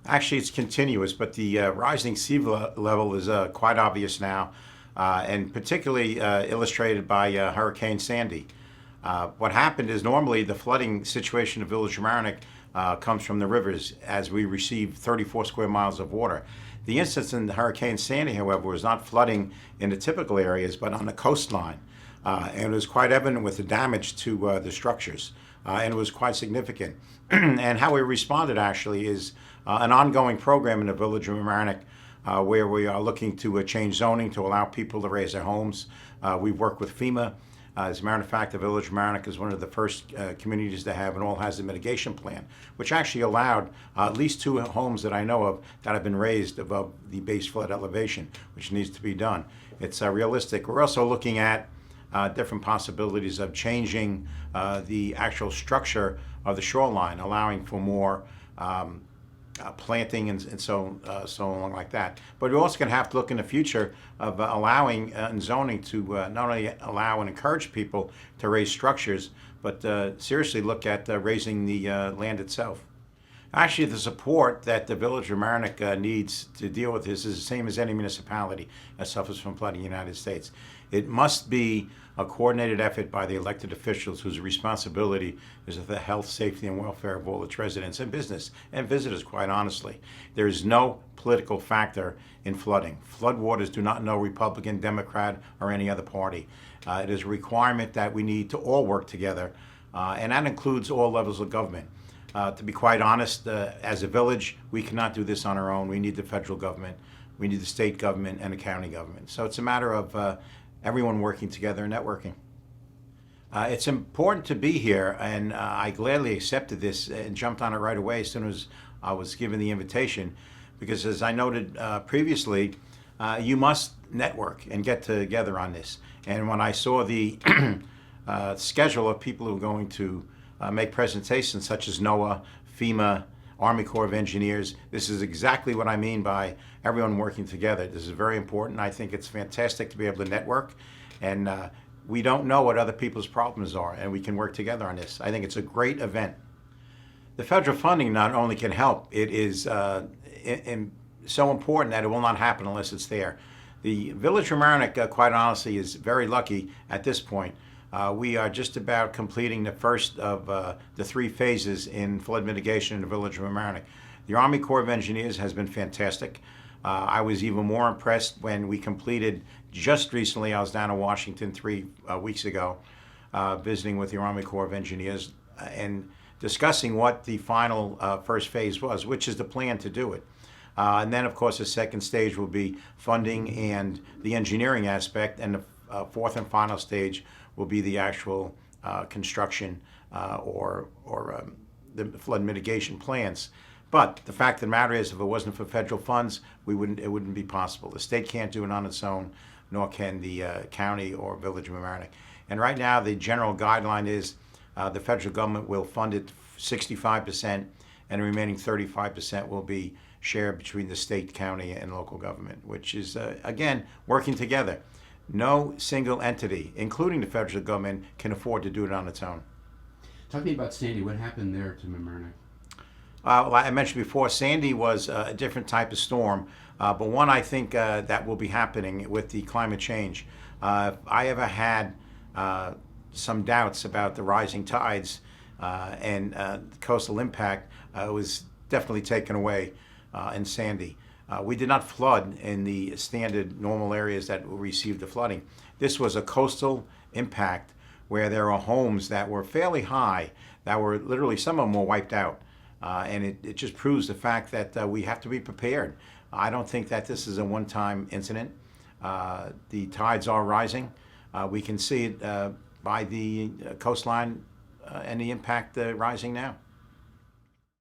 Actually, it's continuous, but the rising sea level is quite obvious now, and particularly illustrated by Hurricane Sandy. What happened is normally the flooding situation of Village of Mamaroneck comes from the rivers as we receive 34 square miles of water. The instance in Hurricane Sandy, however, was not flooding in the typical areas, but on the coastline. And it was quite evident with the damage to the structures, and it was quite significant. And how we responded actually is an ongoing program in the Village of Mamaroneck where we are looking to change zoning to allow people to raise their homes. We've worked with FEMA. As a matter of fact, the Village of Mamaroneck is one of the first communities to have an all-hazard mitigation plan, which actually allowed at least 2 homes that I know of that have been raised above the base flood elevation, which needs to be done. It's realistic. We're also looking at different possibilities of changing the actual structure of the shoreline, allowing for more planting and so along like that. But we're also going to have to look in the future of allowing and zoning to not only allow and encourage people to raise structures, but seriously look at raising the land itself. Actually, the support that the Village of Mamaroneck needs to deal with this is the same as any municipality that suffers from flooding in the United States. It must be a coordinated effort by the elected officials whose responsibility is the health, safety, and welfare of all its residents and business and visitors, quite honestly. There is no political factor in flooding. Floodwaters do not know Republican, Democrat, or any other party. It is a requirement that we need to all work together, and that includes all levels of government. To be quite honest, as a village, we cannot do this on our own. We need the federal government, we need the state government, and the county government. So it's a matter of everyone working together and networking. It's important to be here, and I gladly accepted this and jumped on it right away as soon as I was given the invitation, because as I noted previously, you must network and get together on this. And when I saw the schedule of people who are going to make presentations such as NOAA, FEMA, Army Corps of Engineers. This is exactly what I mean by everyone working together. This is very important. I think it's fantastic to be able to network, and we don't know what other people's problems are, and we can work together on this. I think it's a great event. The federal funding not only can help, it is so important that it will not happen unless it's there. The Village of Mamaroneck, quite honestly, is very lucky at this point. We are just about completing the first of the 3 phases in flood mitigation in the Village of Mamaroneck. The Army Corps of Engineers has been fantastic. I was even more impressed when we completed just recently. I was down in Washington 3 weeks ago, visiting with the Army Corps of Engineers and discussing what the final first phase was, which is the plan to do it. And then, of course, the second stage will be funding and the engineering aspect, and the 4th and final stage will be the actual construction or the flood mitigation plans. But the fact of the matter is, if it wasn't for federal funds, it wouldn't be possible. The state can't do it on its own, nor can the county or Village of Mamaroneck. And right now, the general guideline is the federal government will fund it 65%, and the remaining 35% will be shared between the state, county, and local government, which is, again, working together. No single entity, including the federal government, can afford to do it on its own. Talk to me about Sandy. What happened there to Mamaroneck? Like I mentioned before, Sandy was a different type of storm, but one I think that will be happening with the climate change. If I ever had some doubts about the rising tides and coastal impact, it was definitely taken away in Sandy. We did not flood in the standard normal areas that received the flooding. This was a coastal impact where there are homes that were fairly high, that were literally, some of them were wiped out. And it just proves the fact that we have to be prepared. I don't think that this is a one-time incident. The tides are rising. We can see it by the coastline and the impact rising now.